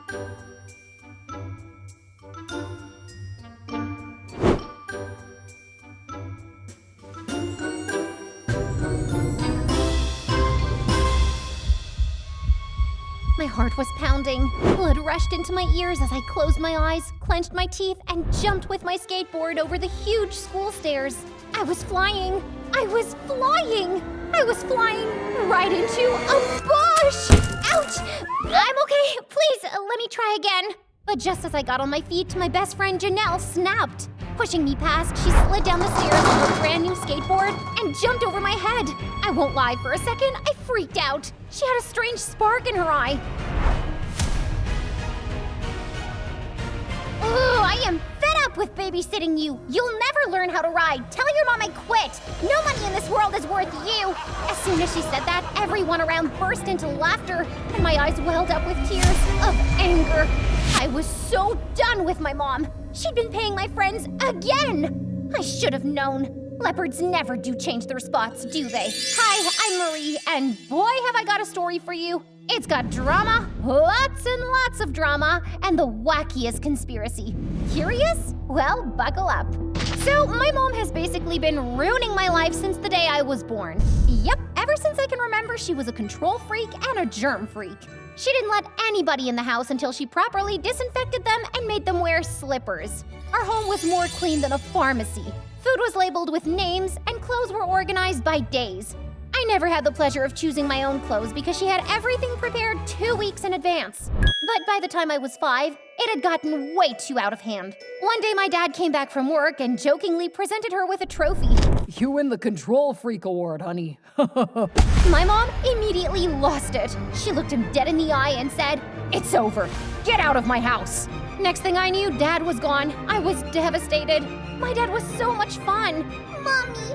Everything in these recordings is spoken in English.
My heart was pounding. Blood rushed into my ears as I closed my eyes, clenched my teeth, and jumped with my skateboard over the huge school stairs. I was flying. I was flying. I was flying right into a bush! Ouch! I'm okay. Please, let me try again. But just as I got on my feet, my best friend Janelle snapped. Pushing me past, she slid down the stairs on her brand new skateboard and jumped over my head. I won't lie, for a second, I freaked out. She had a strange spark in her eye. Ugh, I am fed up with babysitting you. You'll never learn how to ride. Tell your mom I quit. No money in this world is worth you. As soon as she said that, everyone around burst into laughter, and my eyes welled up with tears of anger. I was so done with my mom. She'd been paying my friends again. I should have known. Leopards never do change their spots, do they? Hi, I'm Marie, and boy, have I got a story for you. It's got drama, lots and lots of drama, and the wackiest conspiracy. Curious? Well, buckle up. So, my mom has basically been ruining my life since the day I was born. Yep, ever since I can remember, she was a control freak and a germ freak. She didn't let anybody in the house until she properly disinfected them and made them wear slippers. Our home was more clean than a pharmacy. Food was labeled with names, and clothes were organized by days. I never had the pleasure of choosing my own clothes because she had everything prepared 2 weeks in advance. But by the time I was 5, it had gotten way too out of hand. One day my dad came back from work and jokingly presented her with a trophy. You win the Control Freak Award, honey. My mom immediately lost it. She looked him dead in the eye and said, "It's over. Get out of my house." Next thing I knew, Dad was gone. I was devastated. My dad was so much fun. Mommy,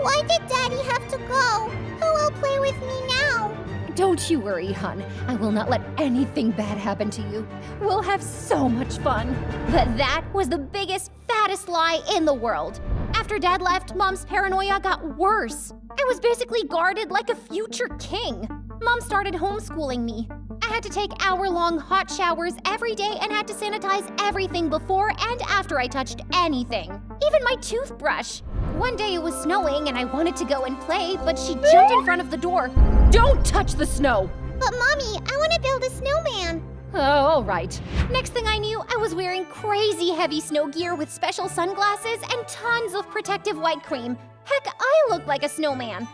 why did Daddy have to go? Who will play with me now? Don't you worry, hon. I will not let anything bad happen to you. We'll have so much fun. But that was the biggest, fattest lie in the world. After Dad left, Mom's paranoia got worse. I was basically guarded like a future king. Mom started homeschooling me. I had to take hour-long hot showers every day and had to sanitize everything before and after I touched anything. Even my toothbrush. One day it was snowing and I wanted to go and play, but she jumped in front of the door. "Don't touch the snow!" But Mommy, I want to build a snowman. Oh, all right. Next thing I knew, I was wearing crazy heavy snow gear with special sunglasses and tons of protective white cream. Heck, I looked like a snowman.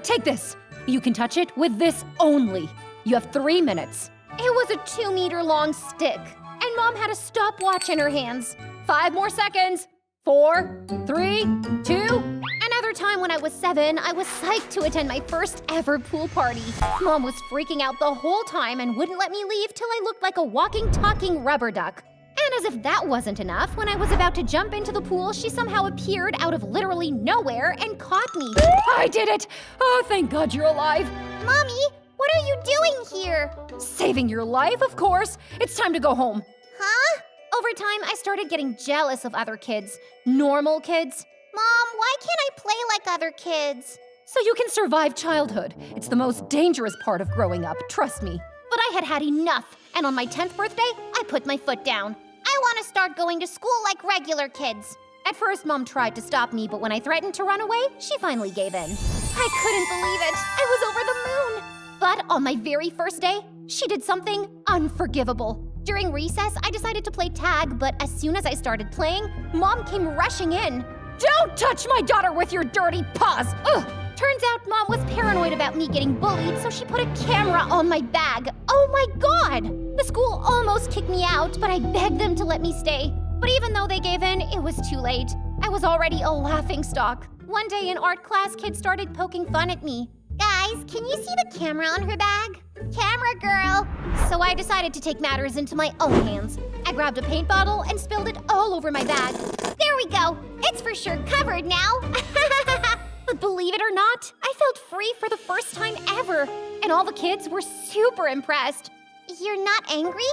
Take this. You can touch it with this only. You have 3 minutes. It was a 2-meter-long stick, and Mom had a stopwatch in her hands. 5 more seconds. 4, 3, 2. Another time when I was 7, I was psyched to attend my first ever pool party. Mom was freaking out the whole time and wouldn't let me leave till I looked like a walking, talking rubber duck. And as if that wasn't enough, when I was about to jump into the pool, she somehow appeared out of literally nowhere and caught me. I did it! Oh, thank God you're alive. Mommy, what are you doing here? Saving your life, of course. It's time to go home. Huh? Over time, I started getting jealous of other kids. Normal kids. Mom, why can't I play like other kids? So you can survive childhood. It's the most dangerous part of growing up, trust me. But I had had enough, and on my 10th birthday, I put my foot down. I want to start going to school like regular kids. At first, Mom tried to stop me, but when I threatened to run away, she finally gave in. I couldn't believe it. I was over the moon. But on my very first day, she did something unforgivable. During recess, I decided to play tag, but as soon as I started playing, Mom came rushing in. "Don't touch my daughter with your dirty paws!" Ugh! Turns out Mom was paranoid about me getting bullied, so she put a camera on my bag. Oh my God! The school almost kicked me out, but I begged them to let me stay. But even though they gave in, it was too late. I was already a laughingstock. One day in art class, kids started poking fun at me. Guys, can you see the camera on her bag? Camera girl! So I decided to take matters into my own hands. I grabbed a paint bottle and spilled it all over my bag. There we go! It's for sure covered now! But believe it or not, I felt free for the first time ever. And all the kids were super impressed. You're not angry?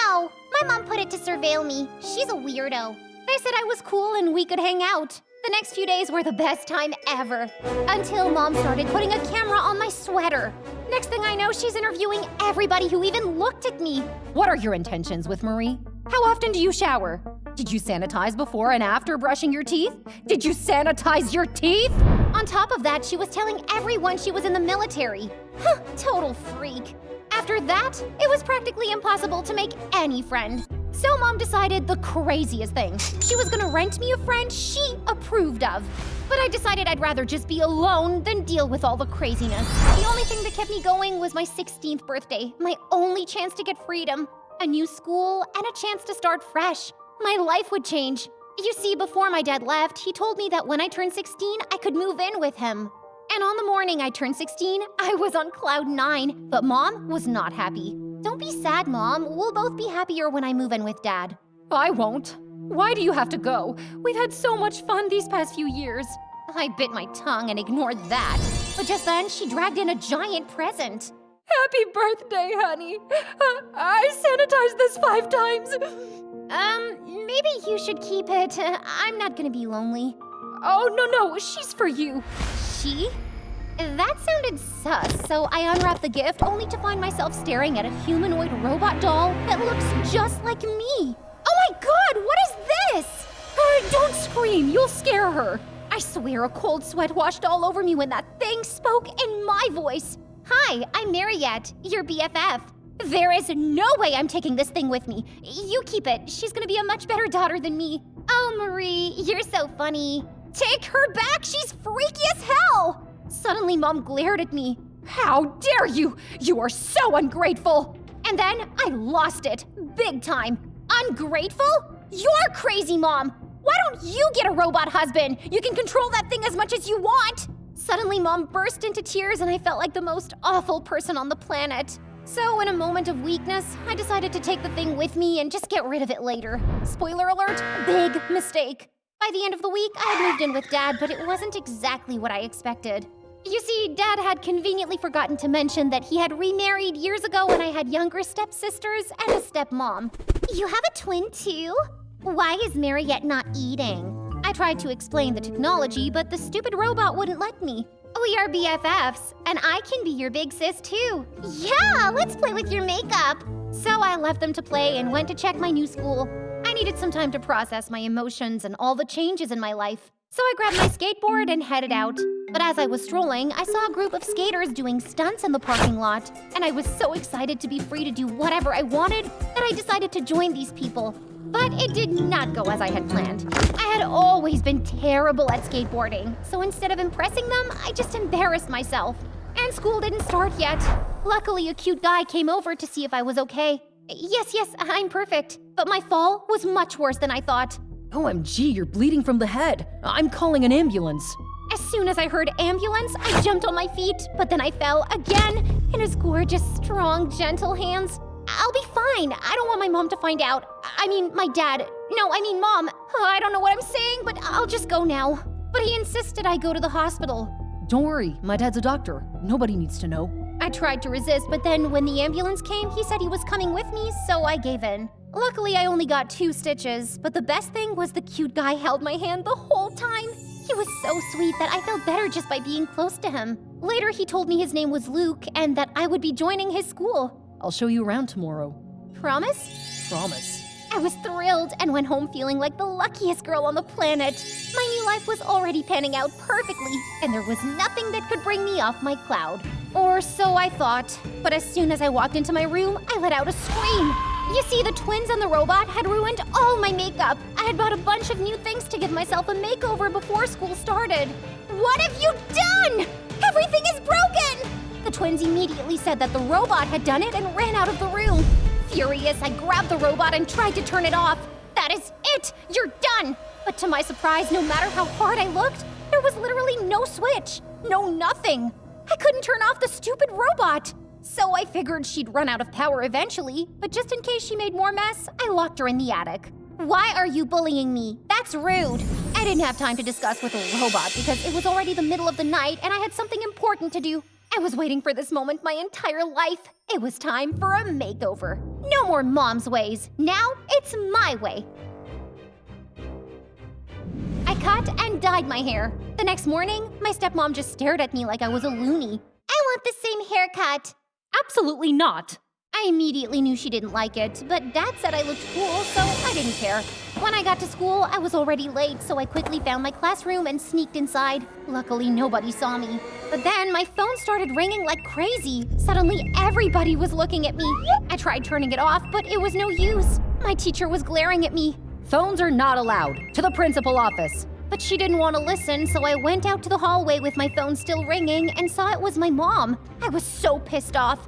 No, my mom put it to surveil me. She's a weirdo. They said I was cool and we could hang out. The next few days were the best time ever. Until Mom started putting a camera on my sweater. Next thing I know, she's interviewing everybody who even looked at me. What are your intentions with Marie? How often do you shower? Did you sanitize before and after brushing your teeth? Did you sanitize your teeth? On top of that, she was telling everyone she was in the military. Huh, total freak. After that, it was practically impossible to make any friend. So Mom decided the craziest thing. She was gonna rent me a friend she approved of. But I decided I'd rather just be alone than deal with all the craziness. The only thing that kept me going was my 16th birthday, my only chance to get freedom, a new school, and a chance to start fresh. My life would change. You see, before my dad left, he told me that when I turned 16, I could move in with him. And on the morning I turned 16, I was on cloud 9, but Mom was not happy. Don't be sad, Mom. We'll both be happier when I move in with Dad. I won't. Why do you have to go? We've had so much fun these past few years. I bit my tongue and ignored that. But just then, she dragged in a giant present. Happy birthday, honey. I sanitized this 5 times. Maybe you should keep it. I'm not gonna be lonely. Oh, no, she's for you. She? That sounded sus, so I unwrapped the gift only to find myself staring at a humanoid robot doll that looks just like me. Oh my god, what is this? Don't scream, you'll scare her. I swear a cold sweat washed all over me when that thing spoke in my voice. Hi, I'm Mariette, your BFF. There is no way I'm taking this thing with me. You keep it. She's gonna be a much better daughter than me. Oh, Marie, you're so funny. Take her back. She's freaky as hell. Suddenly, Mom glared at me. How dare you? You are so ungrateful. And then I lost it. Big time. Ungrateful? You're crazy, Mom. Why don't you get a robot husband? You can control that thing as much as you want. Suddenly, Mom burst into tears and I felt like the most awful person on the planet. So, in a moment of weakness, I decided to take the thing with me and just get rid of it later. Spoiler alert, big mistake. By the end of the week, I had moved in with Dad, but it wasn't exactly what I expected. You see, Dad had conveniently forgotten to mention that he had remarried years ago and I had younger stepsisters and a stepmom. You have a twin too? Why is Mariette not eating? I tried to explain the technology, but the stupid robot wouldn't let me. We are BFFs, and I can be your big sis too. Yeah, let's play with your makeup. So I left them to play and went to check my new school. I needed some time to process my emotions and all the changes in my life. So I grabbed my skateboard and headed out. But as I was strolling, I saw a group of skaters doing stunts in the parking lot. And I was so excited to be free to do whatever I wanted that I decided to join these people. But it did not go as I had planned. I had always been terrible at skateboarding, so instead of impressing them, I just embarrassed myself. And school didn't start yet. Luckily, a cute guy came over to see if I was okay. Yes, I'm perfect. But my fall was much worse than I thought. OMG, you're bleeding from the head. I'm calling an ambulance. As soon as I heard ambulance, I jumped on my feet, but then I fell again in his gorgeous, strong, gentle hands. I'll be fine. I don't want my mom to find out. I mean, my dad. No, I mean mom. I don't know what I'm saying, but I'll just go now. But he insisted I go to the hospital. Don't worry, my dad's a doctor. Nobody needs to know. I tried to resist, but then when the ambulance came, he said he was coming with me, so I gave in. Luckily, I only got 2 stitches, but the best thing was the cute guy held my hand the whole time. He was so sweet that I felt better just by being close to him. Later, he told me his name was Luke and that I would be joining his school. I'll show you around tomorrow. Promise? Promise. I was thrilled and went home feeling like the luckiest girl on the planet. My new life was already panning out perfectly, and there was nothing that could bring me off my cloud. Or so I thought. But as soon as I walked into my room, I let out a scream. You see, the twins and the robot had ruined all my makeup. I had bought a bunch of new things to give myself a makeover before school started. What have you done? Everything is broken! The twins immediately said that the robot had done it and ran out of the room. Furious, I grabbed the robot and tried to turn it off. That is it! You're done! But to my surprise, no matter how hard I looked, there was literally no switch. No nothing. I couldn't turn off the stupid robot. So I figured she'd run out of power eventually, but just in case she made more mess, I locked her in the attic. Why are you bullying me? That's rude. I didn't have time to discuss with a robot because it was already the middle of the night and I had something important to do. I was waiting for this moment my entire life. It was time for a makeover. No more mom's ways. Now it's my way. I cut and dyed my hair. The next morning, my stepmom just stared at me like I was a loony. I want the same haircut. Absolutely not. I immediately knew she didn't like it, but Dad said I looked cool, so I didn't care. When I got to school, I was already late, so I quickly found my classroom and sneaked inside. Luckily, nobody saw me. But then my phone started ringing like crazy. Suddenly, everybody was looking at me. I tried turning it off, but it was no use. My teacher was glaring at me. Phones are not allowed. To the principal office. But she didn't want to listen, so I went out to the hallway with my phone still ringing and saw it was my mom. I was so pissed off.